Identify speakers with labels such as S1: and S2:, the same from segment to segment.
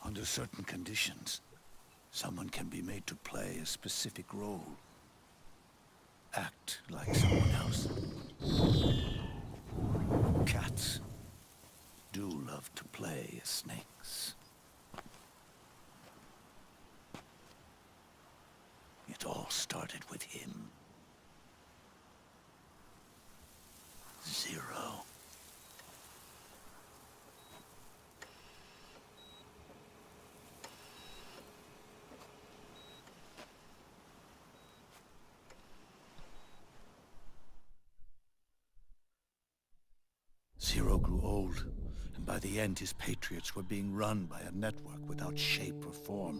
S1: Under certain conditions, someone can be made to play a specific role. Act like someone else. Cats do love to play as snakes. It all started with him. Zero. Zero grew old, and by the end his Patriots were being run by a network without shape or form.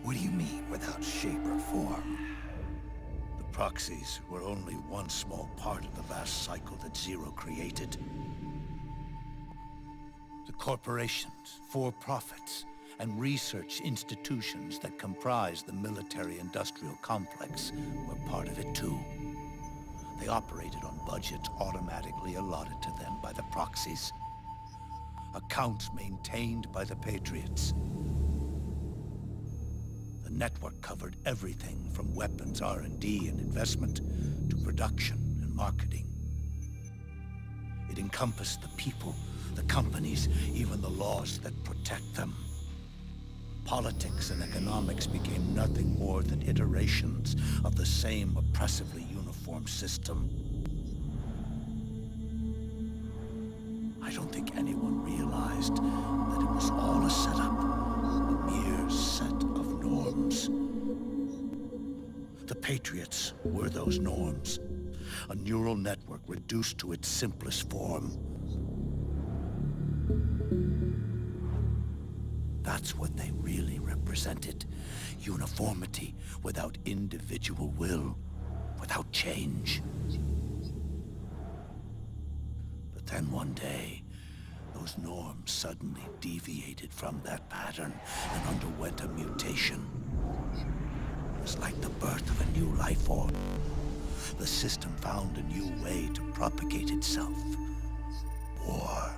S2: What do you mean, without shape or form?
S1: The proxies were only one small part of the vast cycle that Zero created. The corporations, for-profits, and research institutions that comprise the military-industrial complex were part of it too. They operated on budgets automatically allotted to them by the proxies. Accounts maintained by the Patriots. The network covered everything from weapons R&D and investment to production and marketing. It encompassed the people, the companies, even the laws that protect them. Politics and economics became nothing more than iterations of the same oppressively uniform system. I don't think anyone realized that it was all a setup, a mere set of norms. The Patriots were those norms, a neural network reduced to its simplest form. That's what they really represented. Uniformity without individual will, without change. But then one day, those norms suddenly deviated from that pattern and underwent a mutation. It was like the birth of a new life form. The system found a new way to propagate itself. War.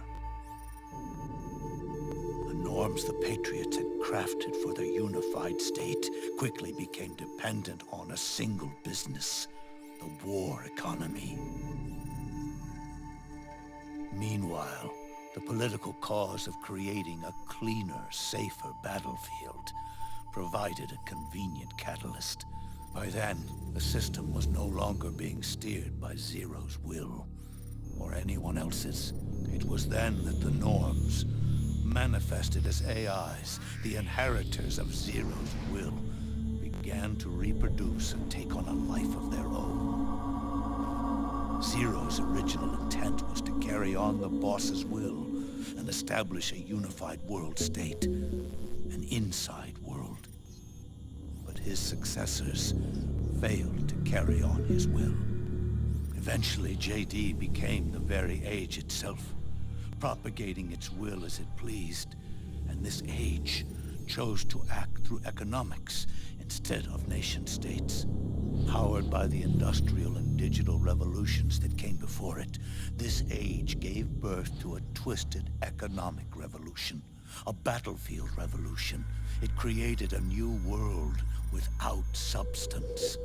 S1: Norms the Patriots had crafted for their unified state quickly became dependent on a single business, the war economy. Meanwhile, the political cause of creating a cleaner, safer battlefield provided a convenient catalyst. By then, the system was no longer being steered by Zero's will, or anyone else's. It was then that the norms, manifested as AIs, the inheritors of Zero's will, began to reproduce and take on a life of their own. Zero's original intent was to carry on the boss's will and establish a unified world state, an inside world. But his successors failed to carry on his will. Eventually, JD became the very age itself, propagating its will as it pleased, and this age chose to act through economics instead of nation-states. Powered by the industrial and digital revolutions that came before it, this age gave birth to a twisted economic revolution, a battlefield revolution. It created a new world without substance.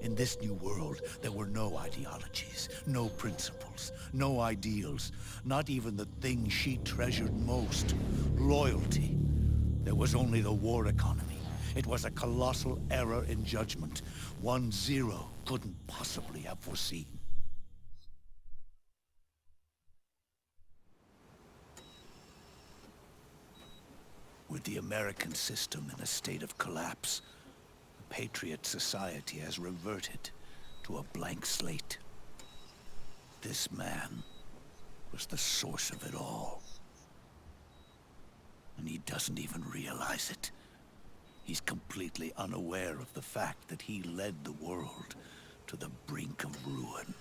S1: In this new world, there were no ideologies, no principles, no ideals, not even the thing she treasured most, loyalty. There was only the war economy. It was a colossal error in judgment, one Zero couldn't possibly have foreseen. With the American system in a state of collapse, the Patriot society has reverted to a blank slate. This man was the source of it all. And he doesn't even realize it. He's completely unaware of the fact that he led the world to the brink of ruin.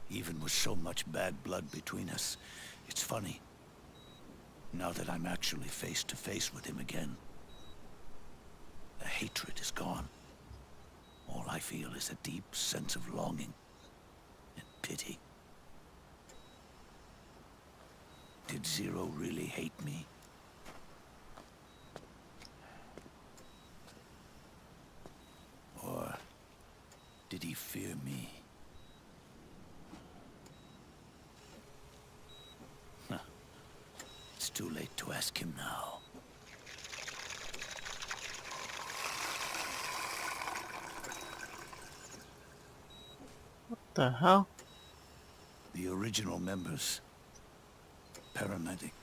S1: Even with so much bad blood between us, it's funny. Now that I'm actually face to face with him again, the hatred is gone. All I feel is a deep sense of longing and pity. Did Zero really hate me? Or did he fear me? Huh. It's too late to ask him now.
S3: What the hell?
S1: The original members. Paramedic.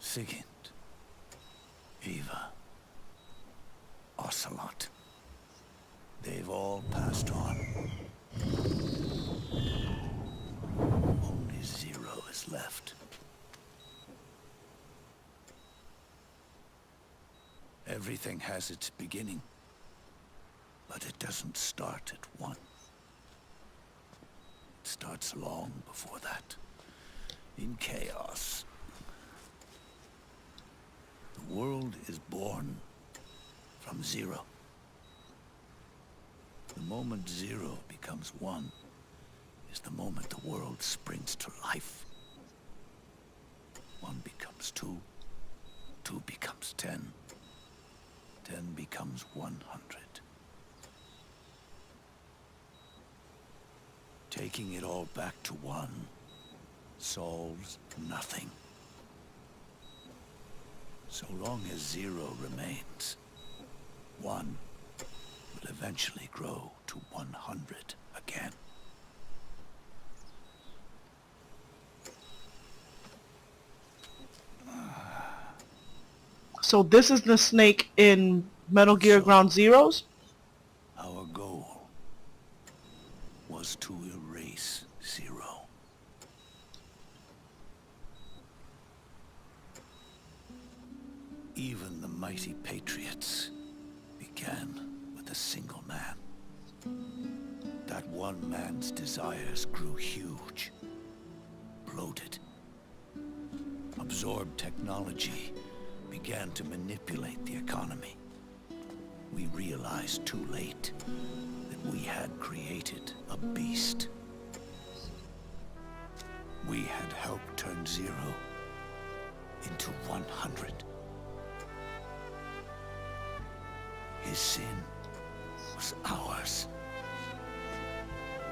S1: Sigint. Eva. Ocelot. They've all passed on. Only Zero is left. Everything has its beginning, but it doesn't start at one. It starts long before that, in chaos. The world is born from Zero. The moment Zero becomes one is the moment the world springs to life. One becomes two, two becomes 10, 10 becomes 100. Taking it all back to one solves nothing. So long as Zero remains, one will eventually grow to 100 again.
S3: So this is the snake in Metal Gear Ground Zeroes?
S1: Our goal was to erase Zero. Even the mighty Patriots began with a single man. That one man's desires grew huge, bloated, absorbed technology, began to manipulate the economy. We realized too late that we had created a beast. We had helped turn Zero into 100. His sin was ours.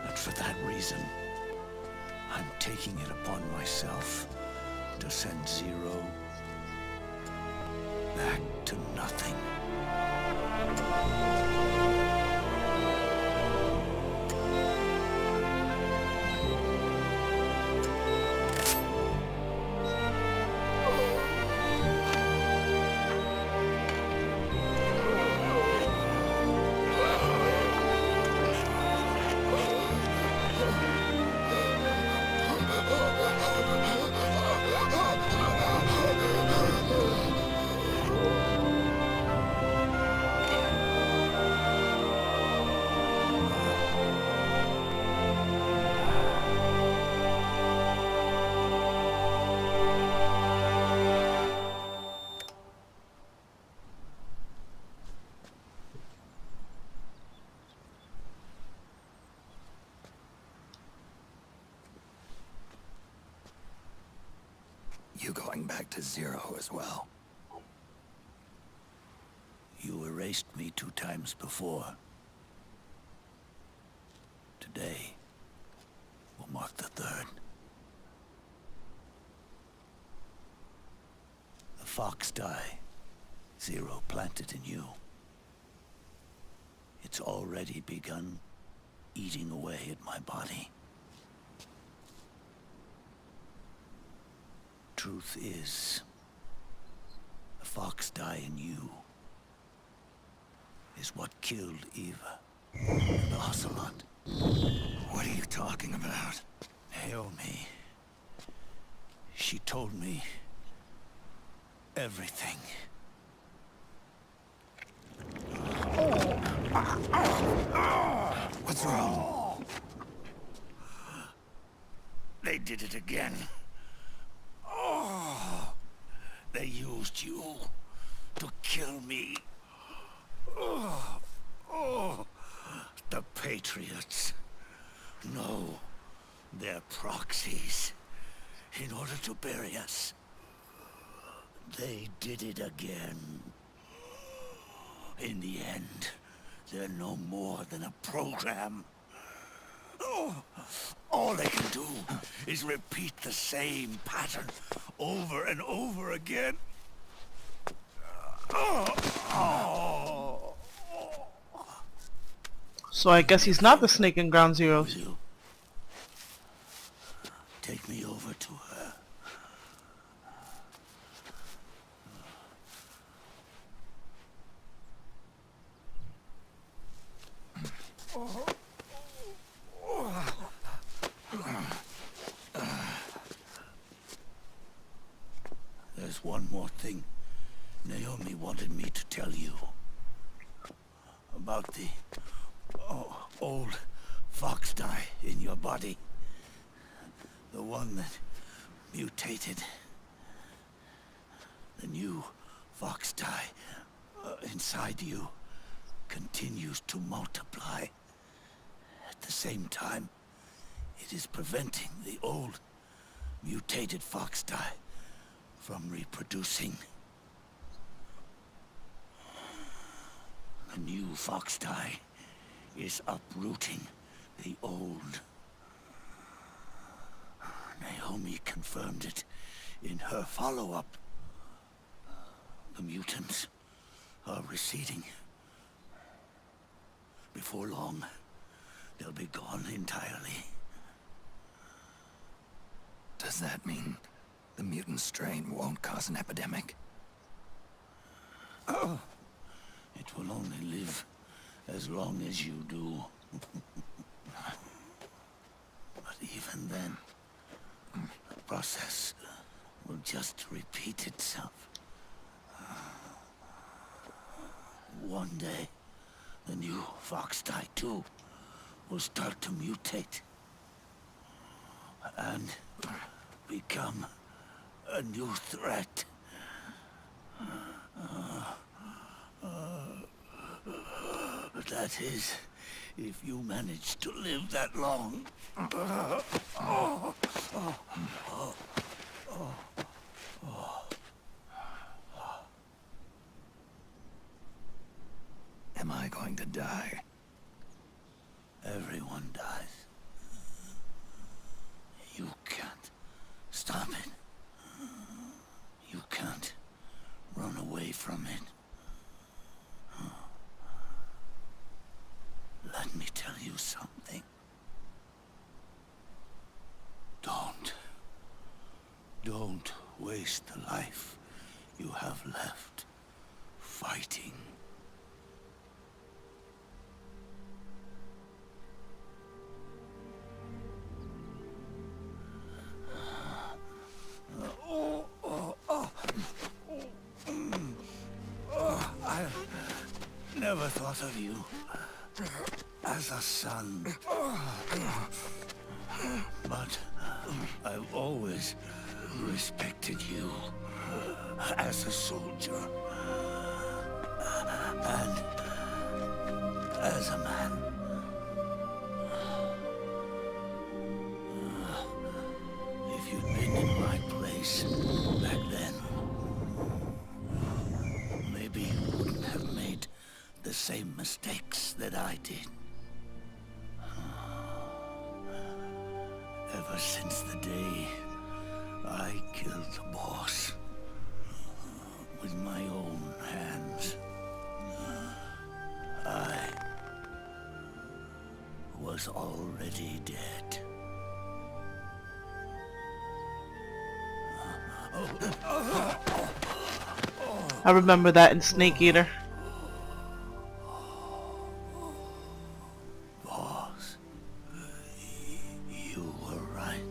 S1: And for that reason, I'm taking it upon myself to send Zero back to nothing.
S2: You going back to Zero as well?
S1: You erased me 2 times before. Today will mark the 3rd. The fox die Zero planted in you. It's already begun eating away at my body. Truth is, the fox die in you is what killed Eva and Ocelot.
S2: What are you talking about?
S1: Naomi. She told me everything.
S2: What's wrong?
S1: They did it again. They used you to kill me. The Patriots. No, they're proxies. In order to bury us. They did it again. In the end, they're no more than a program. All they can do is repeat the same pattern over and over again.
S3: So I guess he's not the snake in Ground Zero.
S1: You take me over to her. There's one more thing Naomi wanted me to tell you. About the old fox dye in your body. The one that mutated. The new fox dye inside you continues to multiply. At the same time, it is preventing the old mutated fox dye from reproducing. The new fox dye is uprooting the old. Naomi confirmed it in her follow-up. The mutants are receding. Before long, they'll be gone entirely.
S2: Does that mean the mutant strain won't cause an epidemic?
S1: It will only live as long as you do. But even then, the process will just repeat itself. One day, the new fox dye too will start to mutate and become a new threat. That is, if you manage to live that long.
S2: Am I going to die?
S1: Everyone dies. You can't stop it. You can't run away from it. Let me tell you something. Don't waste the life you have left fighting. I never thought of you as a son, but I've always respected you as a soldier and as a man. If you'd been in my place back then, maybe you wouldn't have made the same mistakes that I did. Ever since the day I killed the boss with my own hands, I was already dead.
S3: I remember that in Snake Eater.
S1: Boss, you were right.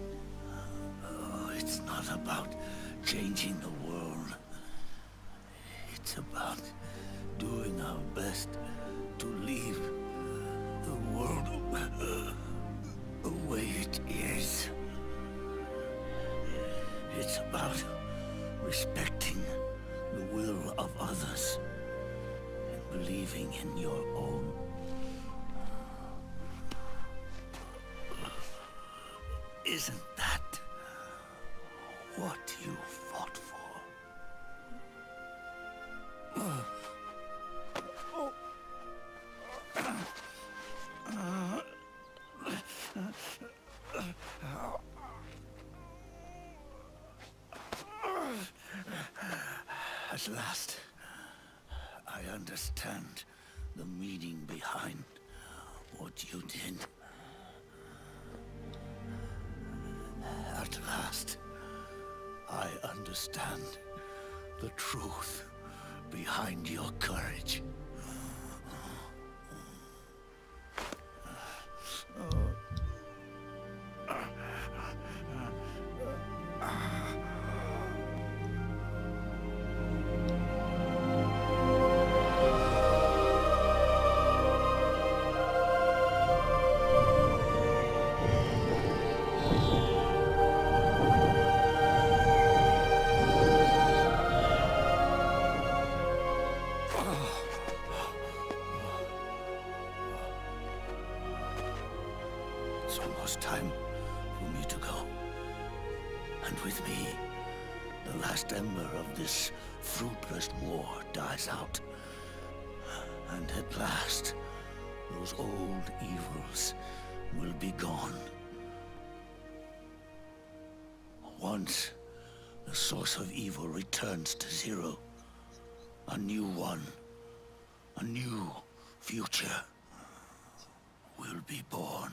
S1: It's not about changing the world. It's about doing our best to leave the world the way it is. It's about respecting the will of others and believing in your own. Isn't that what you fought for. At last, I understand the meaning behind what you did. At last, I understand the truth behind your courage. It's almost time for me to go. And with me, the last ember of this fruitless war dies out. And at last, those old evils will be gone. Once the source of evil returns to Zero, a new one, a new future will be born.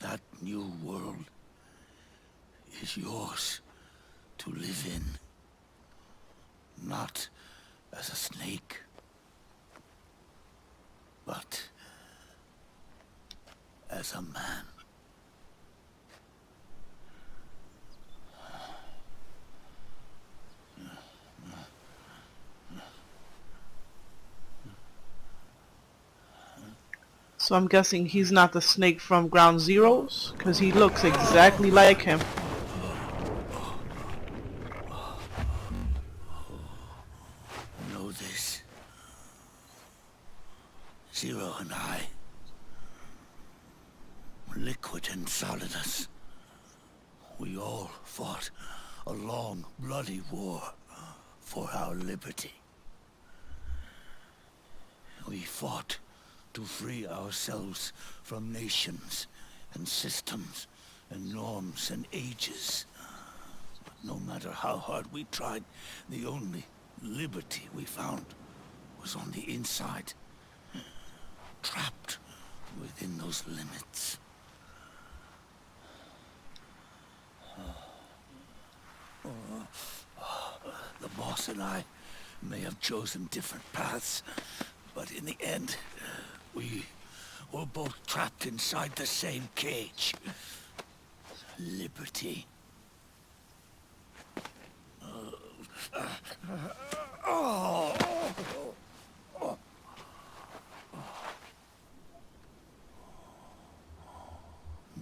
S1: That new world is yours to live in. Not as a snake, but as a man.
S3: So I'm guessing he's not the snake from Ground Zeroes, because he looks exactly like him.
S1: Know this. Zero and I, liquid and solidus, we all fought a long, bloody war for our liberty. We fought to free ourselves from nations and systems and norms and ages. But no matter how hard we tried, the only liberty we found was on the inside, trapped within those limits. The boss and I may have chosen different paths, but in the end, we were both trapped inside the same cage. Liberty.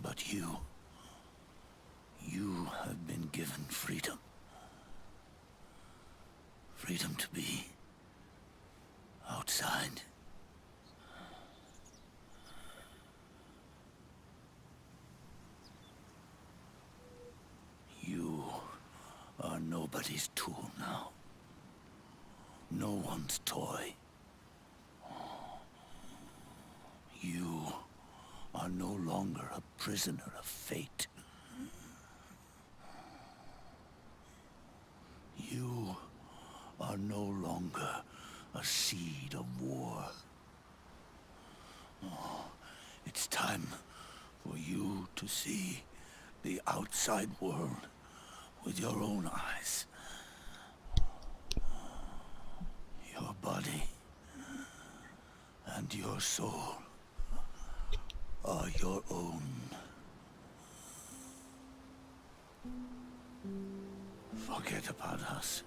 S1: But you have been given freedom. Freedom to be outside. You are nobody's tool now. No one's toy. You are no longer a prisoner of fate. You are no longer a seed of war. Oh, it's time for you to see the outside world with your own eyes. Your body and your soul are your own. Forget about us.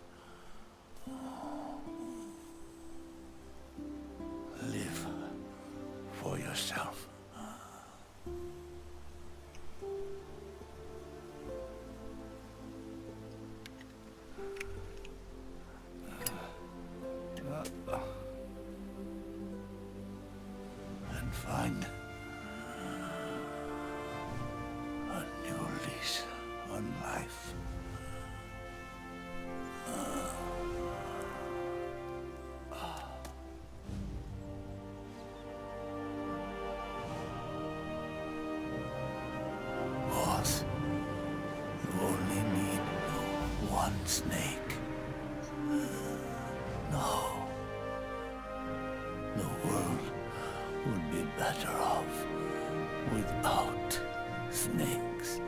S1: Live for yourself. And find life. Boss, you only need one snake. No. The world would be better off without snakes.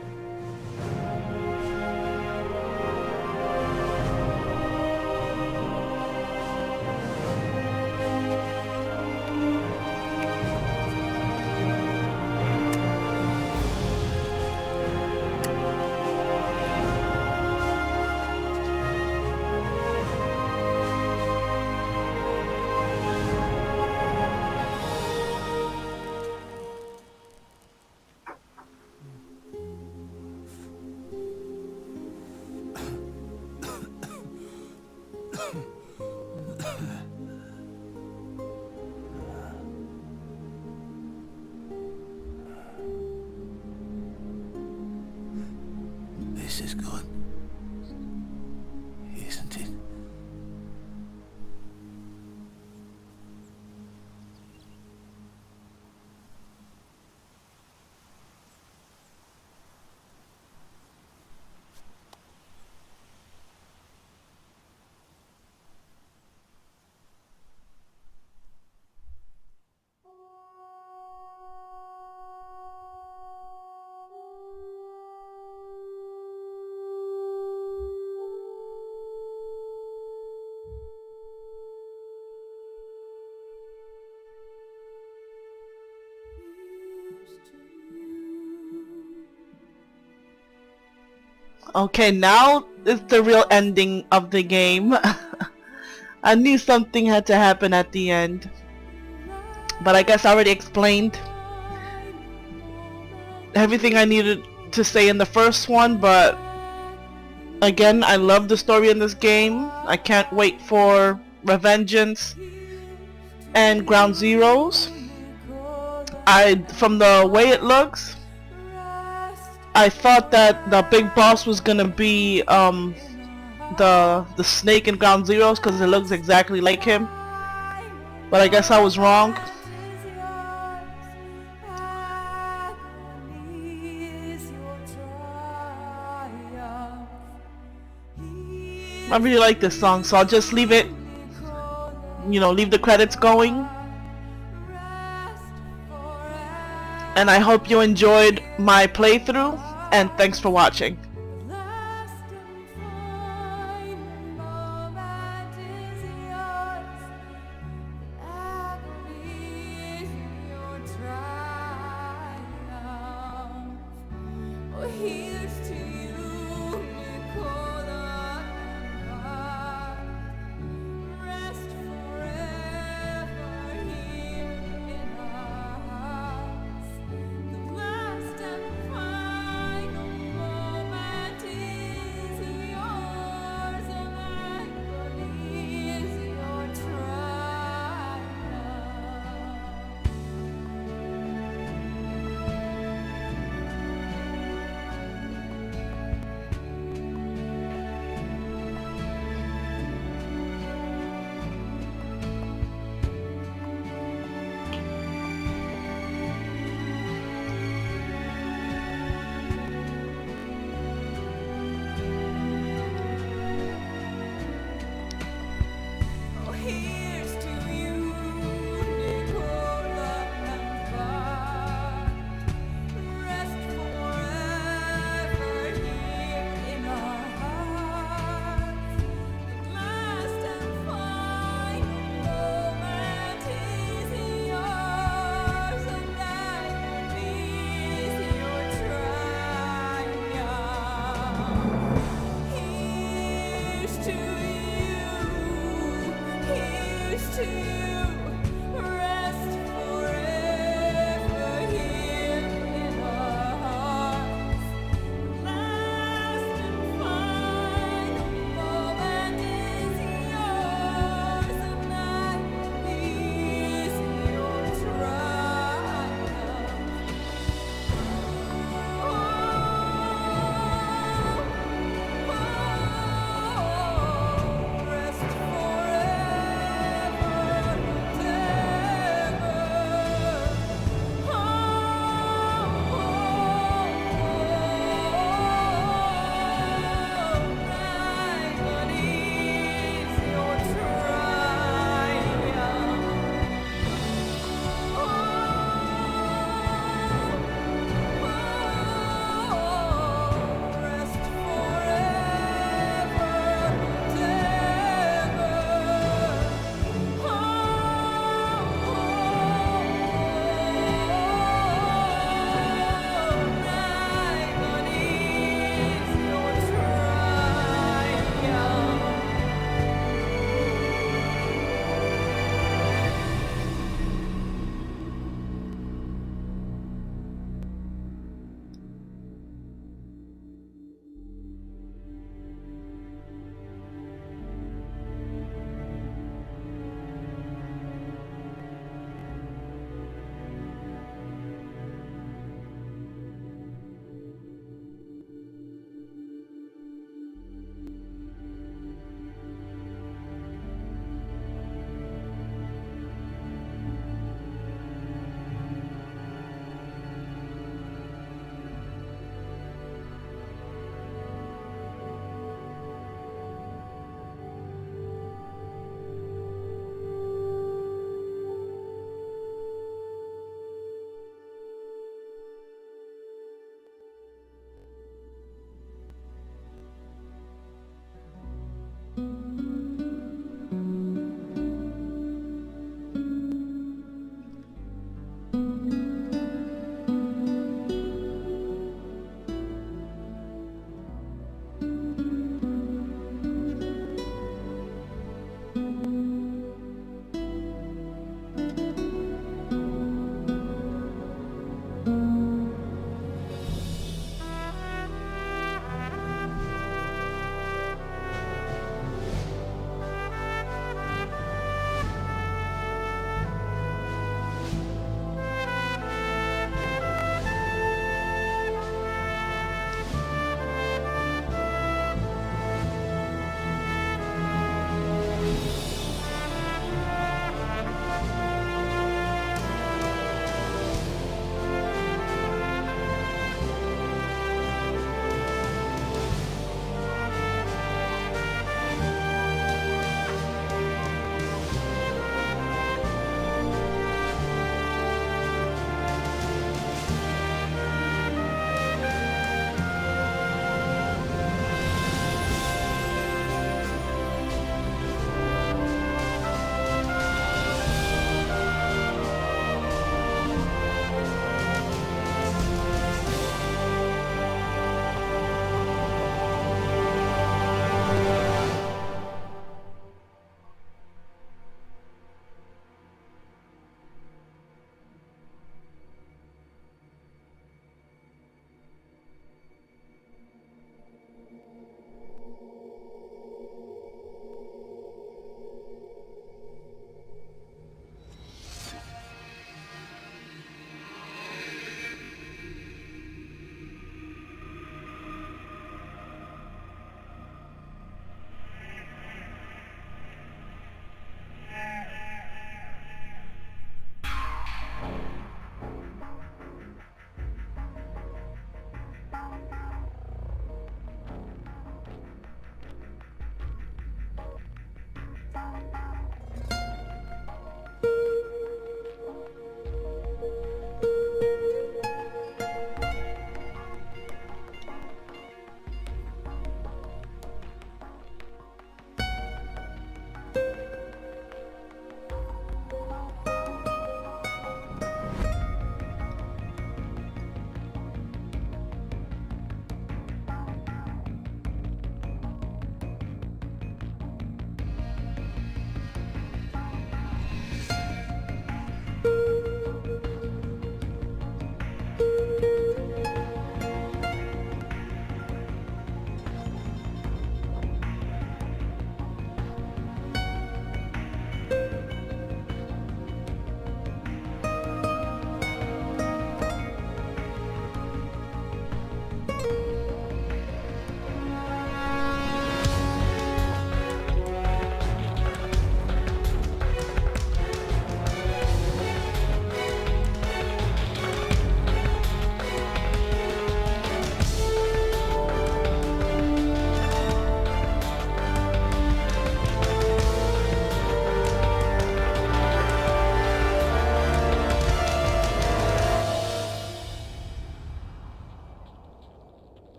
S1: This is good, isn't it?
S3: Okay, now is the real ending of the game. I knew something had to happen at the end, but I guess I already explained everything I needed to say in the first one. But again, I love the story in this game. I can't wait for Revengeance and Ground Zeroes. From the way it looks, I thought that the big boss was gonna be the snake in Ground Zeroes because it looks exactly like him, but I guess I was wrong. I really like this song, so I'll just leave it, leave the credits going. And I hope you enjoyed my playthrough, and thanks for watching.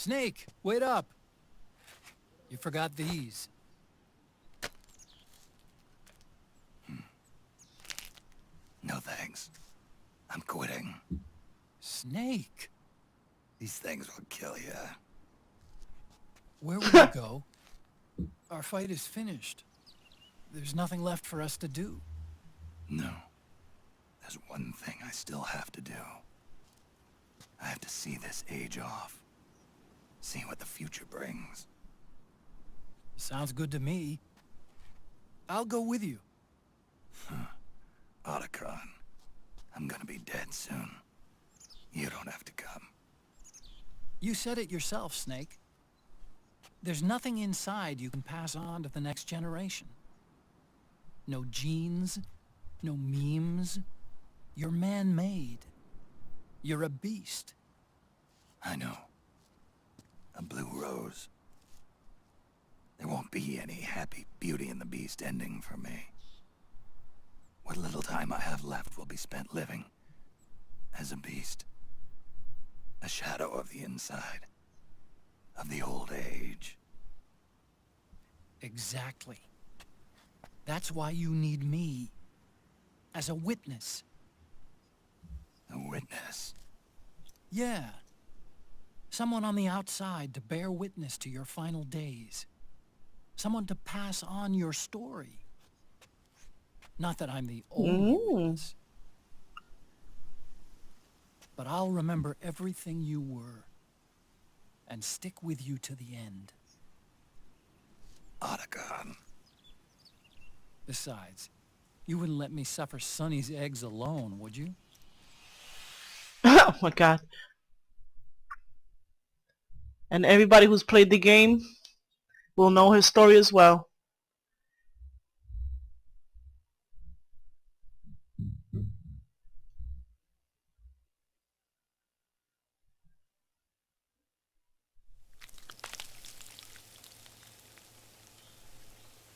S2: Snake, wait up. You forgot these.
S1: No thanks. I'm quitting.
S2: Snake,
S1: These things will kill you.
S2: where will you go? Our fight is finished. There's nothing left for us to do.
S1: No. There's one thing I still have to do. I have to see this age off. See what the future brings.
S2: Sounds good to me. I'll go with you.
S1: Otacon, I'm gonna be dead soon. You don't have to come.
S2: You said it yourself, Snake. There's nothing inside you can pass on to the next generation. No genes, no memes. You're man-made. You're a beast.
S1: I know. A blue rose. There won't be any happy Beauty and the Beast ending for me. What little time I have left will be spent living as a beast. A shadow of the inside. Of the old age.
S2: Exactly. That's why you need me. As a witness.
S1: A witness.
S2: Yeah. Someone on the outside to bear witness to your final days. Someone to pass on your story. Not that I'm the only witness. But I'll remember everything you were. And stick with you to the end.
S1: Otacon.
S2: Besides, you wouldn't let me suffer Sonny's eggs alone, would you?
S3: Oh my god. And everybody who's played the game will know his story as well.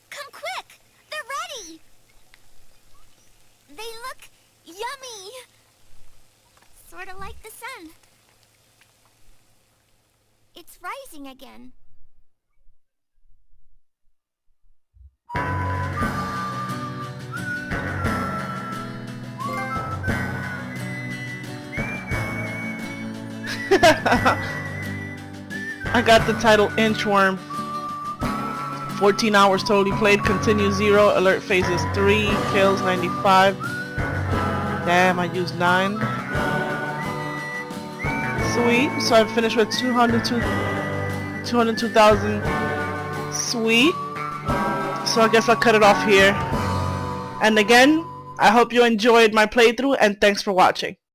S4: Come quick! They're ready! They look yummy! Sort of like the sun. It's rising again.
S3: I got the title Inchworm. 14 hours totally played, continue 0, alert phases 3, kills 95. Damn, I used 9. Sweet, so I finished with 202,000. Sweet. So I guess I'll cut it off here. And again, I hope you enjoyed my playthrough and thanks for watching.